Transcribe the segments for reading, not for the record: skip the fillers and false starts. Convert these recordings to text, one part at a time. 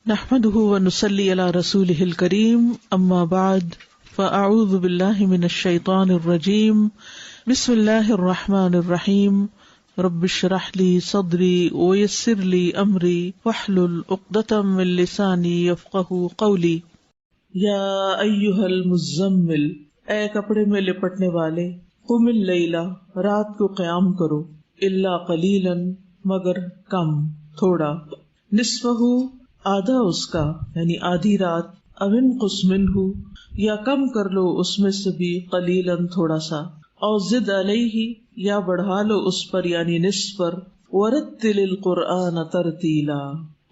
نحمده ونصلي على رسوله الكريم اما بعد فاعوذ بالله من الشيطان الرجيم بسم الله الرحمن الرحيم رب اشرح لي صدري ويسر لي امري واحلل عقدة من لساني يفقهوا قولي یا ایھا المزمل، اے کپڑے میں لپٹنے والے، قم اللیل، رات کو قیام کرو، الا قلیلا، مگر کم، تھوڑا، نصفہ، آدھا اس کا یعنی آدھی رات، او انقص منہ، یا کم کر لو اس میں سے بھی، قلیلا، تھوڑا سا، او زد علیہ، یا بڑھا لو اس پر یعنی نصف پر، ورتل القرآن ترتیلا،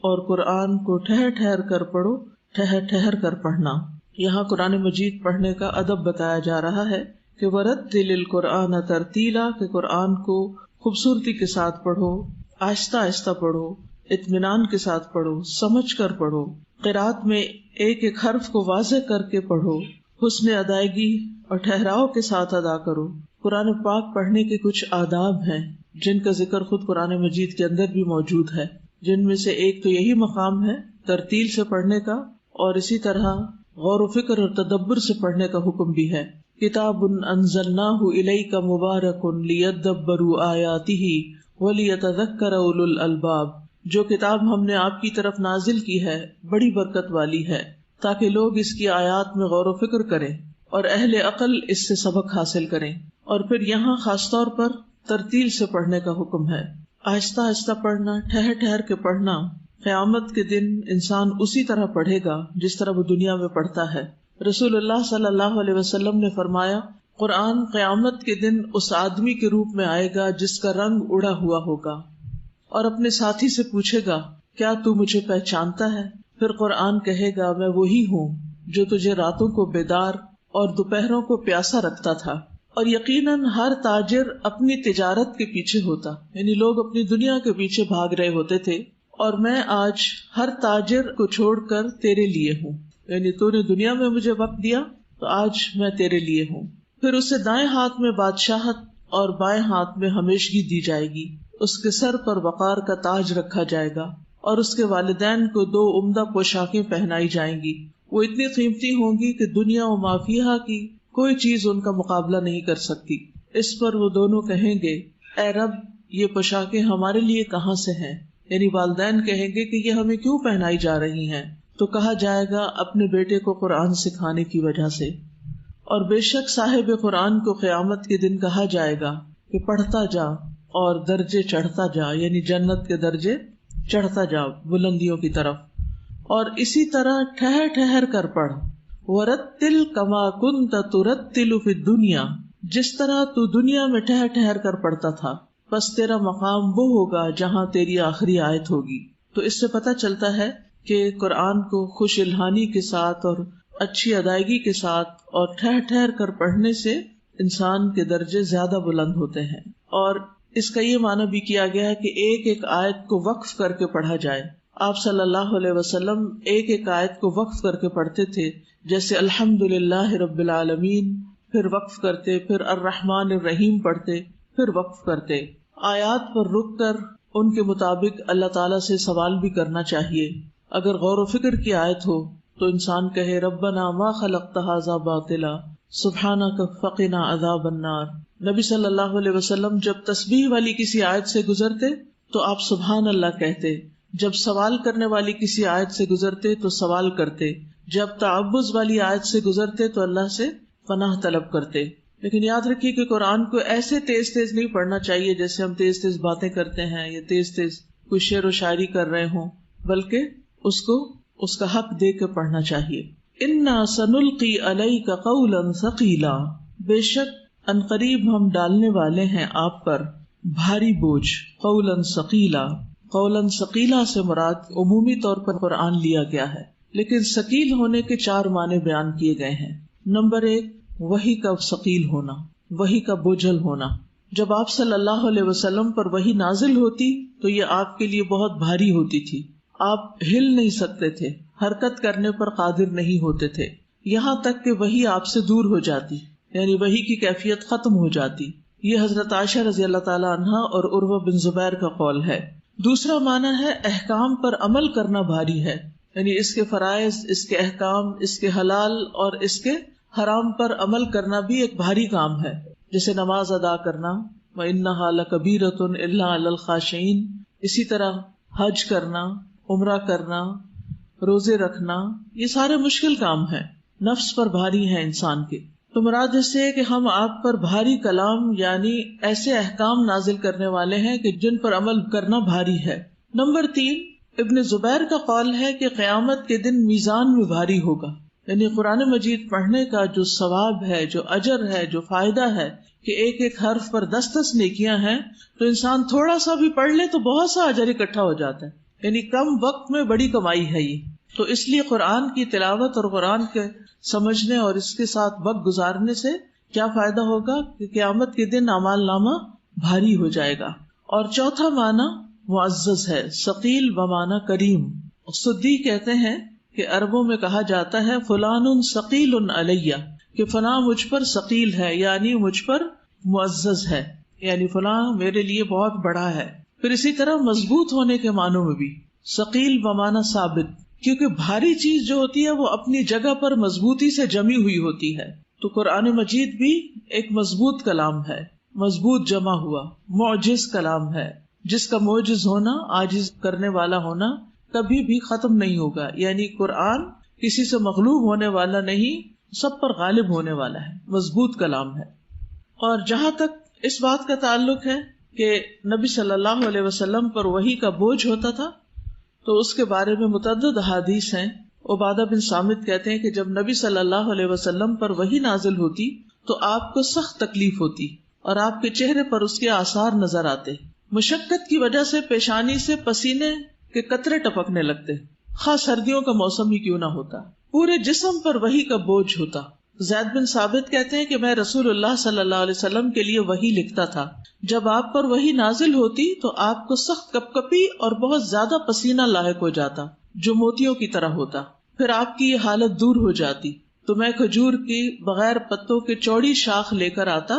اور قرآن کو ٹھہر ٹھہر کر پڑھو، ٹھہر ٹھہر کر پڑھنا۔ یہاں قرآن مجید پڑھنے کا ادب بتایا جا رہا ہے کہ ورتل القرآن ترتیلا، کہ قرآن کو خوبصورتی کے ساتھ پڑھو، آہستہ آہستہ پڑھو، اطمینان کے ساتھ پڑھو، سمجھ کر پڑھو، قرات میں ایک ایک حرف کو واضح کر کے پڑھو، حسن ادائیگی اور ٹھہراؤ کے ساتھ ادا کرو۔ قرآن پاک پڑھنے کے کچھ آداب ہیں جن کا ذکر خود قرآن مجید کے اندر بھی موجود ہے، جن میں سے ایک تو یہی مقام ہے ترتیل سے پڑھنے کا، اور اسی طرح غور و فکر اور تدبر سے پڑھنے کا حکم بھی ہے۔ کتاب انزلناہ الیک مبارک لیدبروا آیاتہ ولیتذکر اولو الالباب، جو کتاب ہم نے آپ کی طرف نازل کی ہے بڑی برکت والی ہے تاکہ لوگ اس کی آیات میں غور و فکر کریں اور اہل عقل اس سے سبق حاصل کریں۔ اور پھر یہاں خاص طور پر ترتیل سے پڑھنے کا حکم ہے، آہستہ آہستہ پڑھنا، ٹھہر ٹھہر کے پڑھنا۔ قیامت کے دن انسان اسی طرح پڑھے گا جس طرح وہ دنیا میں پڑھتا ہے۔ رسول اللہ صلی اللہ علیہ وسلم نے فرمایا، قرآن قیامت کے دن اس آدمی کے روپ میں آئے گا جس کا رنگ اڑا ہوا ہوگا، اور اپنے ساتھی سے پوچھے گا، کیا تو مجھے پہچانتا ہے؟ پھر قرآن کہے گا، میں وہی ہوں جو تجھے راتوں کو بیدار اور دوپہروں کو پیاسا رکھتا تھا۔ اور یقیناً ہر تاجر اپنی تجارت کے پیچھے ہوتا، یعنی لوگ اپنی دنیا کے پیچھے بھاگ رہے ہوتے تھے، اور میں آج ہر تاجر کو چھوڑ کر تیرے لیے ہوں، یعنی تو نے دنیا میں مجھے وقت دیا تو آج میں تیرے لیے ہوں۔ پھر اسے دائیں ہاتھ میں بادشاہت اور بائیں ہاتھ میں ہمیشگی دی جائے گی، اس کے سر پر وقار کا تاج رکھا جائے گا، اور اس کے والدین کو 2 عمدہ پوشاکیں پہنائی جائیں گی، وہ اتنی قیمتی ہوں گی کہ دنیا و ما فیہا کی کوئی چیز ان کا مقابلہ نہیں کر سکتی۔ اس پر وہ دونوں کہیں گے، اے رب، یہ پوشاکیں ہمارے لیے کہاں سے ہیں؟ یعنی والدین کہیں گے کہ یہ ہمیں کیوں پہنائی جا رہی ہیں؟ تو کہا جائے گا، اپنے بیٹے کو قرآن سکھانے کی وجہ سے۔ اور بے شک صاحب قرآن کو قیامت کے دن کہا جائے گا کہ پڑھتا جا اور درجے چڑھتا جا، یعنی جنت کے درجے چڑھتا جا بلندیوں کی طرف، اور اسی طرح ٹھہر ٹھہر کر پڑھ۔ وَرَتِّلْ كَمَا كُنْتَ تُرَتِّلُ فِي الدُّنْيَا، جس طرح تو دنیا میں ٹھہر ٹھہر کر پڑھتا تھا، بس تیرا مقام وہ ہوگا جہاں تیری آخری آیت ہوگی۔ تو اس سے پتہ چلتا ہے کہ قرآن کو خوش الحانی کے ساتھ اور اچھی ادائیگی کے ساتھ اور ٹھہر ٹھہر کر پڑھنے سے انسان کے درجے زیادہ بلند ہوتے ہیں۔ اور اس کا یہ معنی بھی کیا گیا ہے کہ ایک ایک آیت کو وقف کر کے پڑھا جائے۔ آپ صلی اللہ علیہ وسلم ایک ایک آیت کو وقف کر کے پڑھتے تھے، جیسے الحمدللہ رب العالمین، پھر وقف کرتے، پھر الرحمن الرحیم پڑھتے، پھر وقف کرتے۔ آیات پر رک کر ان کے مطابق اللہ تعالیٰ سے سوال بھی کرنا چاہیے۔ اگر غور و فکر کی آیت ہو تو انسان کہے، ربنا ما خلقت ھذا باطلا سبحانک فقنا عذاب النار۔ نبی صلی اللہ علیہ وسلم جب تسبیح والی کسی آیت سے گزرتے تو آپ سبحان اللہ کہتے، جب سوال کرنے والی کسی آیت سے گزرتے تو سوال کرتے، جب تعوذ والی آیت سے گزرتے تو اللہ سے پناہ طلب کرتے۔ لیکن یاد رکھیے کہ قرآن کو ایسے تیز تیز نہیں پڑھنا چاہیے جیسے ہم تیز تیز باتیں کرتے ہیں یا تیز تیز کوئی شعر و شاعری کر رہے ہوں، بلکہ اس کو اس کا حق دے کے پڑھنا چاہیے۔ انا سنلقی علیک قولا ثقیلا، بے شک عنقریب ہم ڈالنے والے ہیں آپ پر بھاری بوجھ۔ قولا ثقیلا، قولا ثقیلا سے مراد عمومی طور پر قرآن لیا گیا ہے، لیکن ثقیل ہونے کے 4 معنی بیان کیے گئے ہیں۔ نمبر 1، وحی کا ثقیل ہونا، وحی کا بوجھل ہونا۔ جب آپ صلی اللہ علیہ وسلم پر وحی نازل ہوتی تو یہ آپ کے لیے بہت بھاری ہوتی تھی، آپ ہل نہیں سکتے تھے، حرکت کرنے پر قادر نہیں ہوتے تھے، یہاں تک کہ وحی آپ سے دور ہو جاتی، یعنی وحی کی کیفیت ختم ہو جاتی۔ یہ حضرت عائشہ رضی اللہ تعالی عنہا اور عروہ بن زبیر کا قول ہے۔ دوسرا معنی ہے احکام پر عمل کرنا بھاری ہے، یعنی اس کے فرائض، اس کے احکام، اس کے حلال اور اس کے حرام پر عمل کرنا بھی ایک بھاری کام ہے. جیسے نماز ادا کرنا، وَإِنَّهَا لَكَبِيرَةٌ إِلَّا عَلَى الْخَاشِعِينَ. اسی طرح حج کرنا، عمرہ کرنا، روزے رکھنا، یہ سارے مشکل کام ہیں، نفس پر بھاری ہیں انسان کے. تو مراد اس سے کہ ہم آپ پر بھاری کلام یعنی ایسے احکام نازل کرنے والے ہیں کہ جن پر عمل کرنا بھاری ہے. نمبر 3، ابن زبیر کا قول ہے کہ قیامت کے دن میزان میں بھاری ہوگا. یعنی قرآن مجید پڑھنے کا جو ثواب ہے، جو اجر ہے، جو فائدہ ہے کہ ایک ایک حرف پر 10 نیکیاں ہیں، تو انسان تھوڑا سا بھی پڑھ لے تو بہت سا اجر اکٹھا ہو جاتا ہے. یعنی کم وقت میں بڑی کمائی ہے یہ. تو اس لیے قرآن کی تلاوت اور قرآن کے سمجھنے اور اس کے ساتھ وقت گزارنے سے کیا فائدہ ہوگا کہ قیامت کے دن اعمال نامہ بھاری ہو جائے گا. اور چوتھا معنی معزز ہے، ثقیل بمعنی کریم. سدی کہتے ہیں کہ عربوں میں کہا جاتا ہے فلان ثقیل علیہ، کہ فلاں مجھ پر ثقیل ہے یعنی مجھ پر معزز ہے، یعنی فلاں میرے لیے بہت بڑا ہے. پھر اسی طرح مضبوط ہونے کے معنوں میں بھی ثقیل بمعنی ثابت، کیونکہ بھاری چیز جو ہوتی ہے وہ اپنی جگہ پر مضبوطی سے جمی ہوئی ہوتی ہے. تو قرآن مجید بھی ایک مضبوط کلام ہے، مضبوط جمع ہوا معجز کلام ہے، جس کا معجز ہونا، عاجز کرنے والا ہونا کبھی بھی ختم نہیں ہوگا. یعنی قرآن کسی سے مغلوب ہونے والا نہیں، سب پر غالب ہونے والا ہے، مضبوط کلام ہے. اور جہاں تک اس بات کا تعلق ہے کہ نبی صلی اللہ علیہ وسلم پر وحی کا بوجھ ہوتا تھا، تو اس کے بارے میں متعدد احادیث ہیں. عبادہ بن صامت کہتے ہیں کہ جب نبی صلی اللہ علیہ وسلم پر وحی نازل ہوتی تو آپ کو سخت تکلیف ہوتی اور آپ کے چہرے پر اس کے آثار نظر آتے. مشقت کی وجہ سے پیشانی سے پسینے کے قطرے ٹپکنے لگتے، خاص سردیوں کا موسم ہی کیوں نہ ہوتا. پورے جسم پر وحی کا بوجھ ہوتا. زید بن ثابت کہتے ہیں کہ میں رسول اللہ صلی اللہ علیہ وسلم کے لیے وحی لکھتا تھا. جب آپ پر وحی نازل ہوتی تو آپ کو سخت کپکپی اور بہت زیادہ پسینہ لاحق ہو جاتا جو موتیوں کی طرح ہوتا. پھر آپ کی یہ حالت دور ہو جاتی تو میں کھجور کی بغیر پتوں کے چوڑی شاخ لے کر آتا،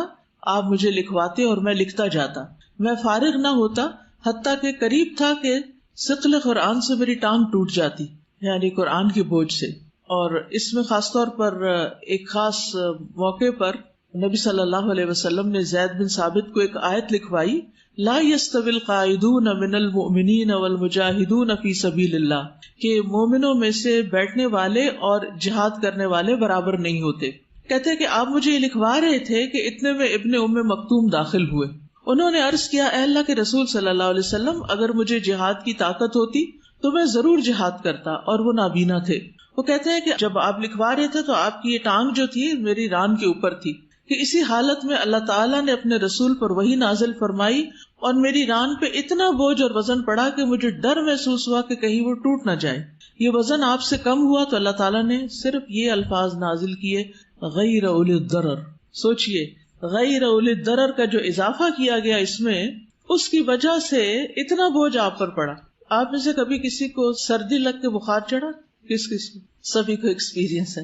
آپ مجھے لکھواتے اور میں لکھتا جاتا. میں فارغ نہ ہوتا حتیٰ کہ قریب تھا کہ ثقل قرآن سے میری ٹانگ ٹوٹ جاتی، یعنی قرآن کے بوجھ سے. اور اس میں خاص طور پر ایک خاص موقع پر نبی صلی اللہ علیہ وسلم نے زید بن ثابت کو ایک آیت لکھوائی، لا يستوی القاعدون من المؤمنین والمجاہدون فی سبیل اللہ، کہ مومنوں میں سے بیٹھنے والے اور جہاد کرنے والے برابر نہیں ہوتے. کہتے ہیں کہ آپ مجھے یہ لکھوا رہے تھے کہ اتنے میں ابن ام مکتوم داخل ہوئے. انہوں نے عرض کیا، اے اللہ کے رسول صلی اللہ علیہ وسلم، اگر مجھے جہاد کی طاقت ہوتی تو میں ضرور جہاد کرتا. اور وہ نابینا تھے. وہ کہتے ہیں کہ جب آپ لکھوا رہے تھے تو آپ کی یہ ٹانگ جو تھی میری ران کے اوپر تھی، کہ اسی حالت میں اللہ تعالیٰ نے اپنے رسول پر وحی نازل فرمائی اور میری ران پہ اتنا بوجھ اور وزن پڑا کہ مجھے ڈر محسوس ہوا کہ کہیں وہ ٹوٹ نہ جائے. یہ وزن آپ سے کم ہوا تو اللہ تعالیٰ نے صرف یہ الفاظ نازل کیے، غیر اولی الضرر. سوچئے غیر اولی الضرر کا جو اضافہ کیا گیا اس میں، اس کی وجہ سے اتنا بوجھ آپ پر پڑا. آپ میں سے کبھی کسی کو سردی لگ کے بخار چڑھا؟ کس کو؟ سبھی کو ایکسپیرینس ہے.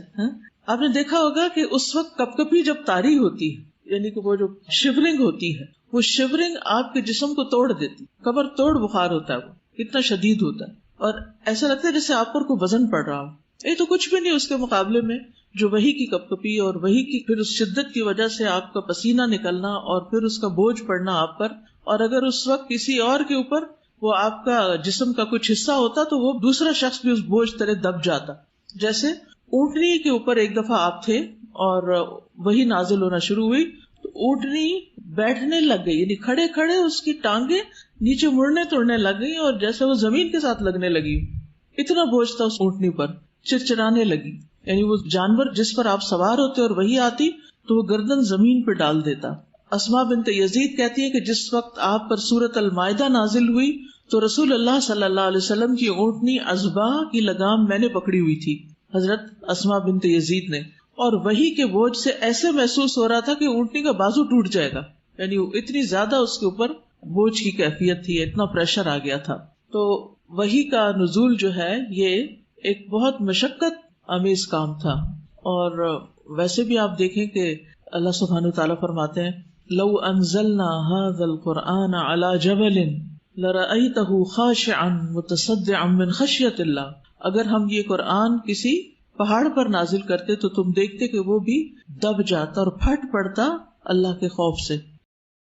آپ نے دیکھا ہوگا کہ اس وقت کپ کپی جب طاری ہوتی ہے، یعنی کہ وہ جو شیورنگ ہوتی ہے، وہ شیورنگ آپ کے جسم کو توڑ دیتی، کمر توڑ بخار ہوتا ہے، وہ اتنا شدید ہوتا ہے اور ایسا لگتا ہے جیسے آپ پر کوئی وزن پڑ رہا ہو. یہ تو کچھ بھی نہیں اس کے مقابلے میں جو وحی کی کپ کپی اور وحی کی پھر اس شدت کی وجہ سے آپ کا پسینہ نکلنا اور پھر اس کا بوجھ پڑنا آپ پر. اور اگر اس وقت کسی اور کے اوپر وہ آپ کا جسم کا کچھ حصہ ہوتا تو وہ دوسرا شخص بھی اس بوجھ تلے دب جاتا. جیسے اونٹنی کے اوپر ایک دفعہ آپ تھے اور وہی نازل ہونا شروع ہوئی تو اونٹنی بیٹھنے لگ گئی، یعنی کھڑے کھڑے اس کی ٹانگیں نیچے مڑنے توڑنے لگ گئی اور جیسے وہ زمین کے ساتھ لگنے لگی. اتنا بوجھ تھا اس اونٹنی پر، چرچرانے لگی. یعنی وہ جانور جس پر آپ سوار ہوتے اور وہی آتی تو وہ گردن زمین پہ ڈال دیتا. اسماء بنت یزید کہتی ہے کہ جس وقت آپ پر سورۃ المائدہ نازل ہوئی تو رسول اللہ صلی اللہ علیہ وسلم کی اونٹنی عزبہ کی لگام میں نے پکڑی ہوئی تھی، حضرت اسماء بنت یزید نے، اور وہی کے بوجھ سے ایسے محسوس ہو رہا تھا کہ اونٹنی کا بازو ٹوٹ جائے گا. یعنی اتنی زیادہ اس کے اوپر بوجھ کی کیفیت تھی، اتنا پریشر آ گیا تھا. تو وحی کا نزول جو ہے یہ ایک بہت مشقت آمیز کام تھا. اور ویسے بھی آپ دیکھیں کہ اللہ سبحانہ تعالیٰ فرماتے ہیں لو انزلنا هذا القرآن على جبل لرأيته خاشعا متصدعا من خشیت اللہ. اگر ہم یہ قرآن کسی پہاڑ پر نازل کرتے تو تم دیکھتے کہ وہ بھی دب جاتا اور پھٹ پڑتا اللہ کے خوف سے.